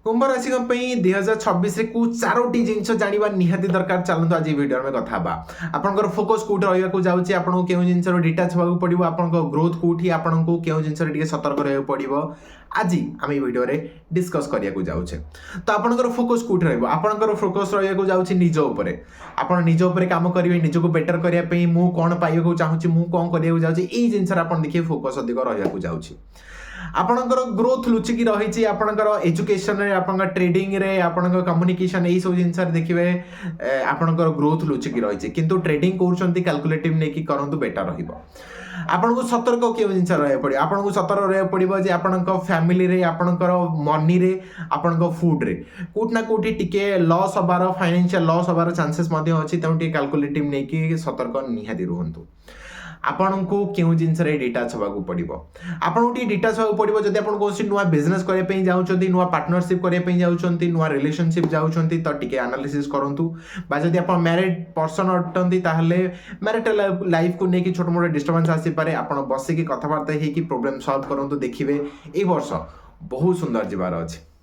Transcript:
कुंभ राशि 2026 को चारोटी जिनस जाना निहाती दरकार। चलते आज वीडियो में कथा आपंकर फोकस कौट रहा जाऊँगी आपको क्यों जिनस डिटाच होगा पड़ो आप ग्रोथ कौटी आपको क्यों जिनस सतर्क रहा पड़ो आज आम वीडियो डिस्कस करने जाऊे। तो आपंकर फोकस कौट रहा फोकस रहा जाऊँगी निज उपर आप निज उपर कम करेंगे निज को बेटर करने मुझे कौन पाइबा चाहूँगी मुझे कौन करने जाऊँगी यही जिनस देखिए फोकस अधिक रहा जाऊँगी। आपणकर ग्रोथ लुचिकी रही आपणकर एजुकेशन रे आपन ट्रेडिंग रे आपन कम्युनिकेशन यही सब जिनस देखिए आपणकर ग्रोथ लुचिकी रही किंतु ट्रेडिंग कर कैलकुलेटिव नहीं करंतु बेटर रहिबो। आपको सतर्क क्यों जिनस रहा पड़ो आपको सतर्क रहा पड़ो जे आपण फैमिली रे आपणकर मनी रे आपण फूड रे कोठना कोठी टिके लॉस हबार फाइनेंशियल लॉस हबार चांसेस अच्छी तेणु टे कैलकुलेटिव नहीं कि सतर्क निहाती रुहतु। आपन को क्यों जिनस डिटाच होगा पड़ो आपको डिटाच होगा पड़ो जब आप कौन नुआ बिजनेस करने जाऊँगी नुआ पार्टनरशिप करने जाऊँगी नुआ रिलेशनशिप जाऊँगी तो टी एनालिसिस करूँ बा जब आप मैरिड पर्सन अटंती मैरिटल लाइफ को लेकिन छोट मोट डिस्टर्बेंस आसीपे आप बसिकी कथबार्ता हो प्रोब्लेम सल्व करूँ देखिए ये वर्ष बहुत सुंदर जीवार अच्छे।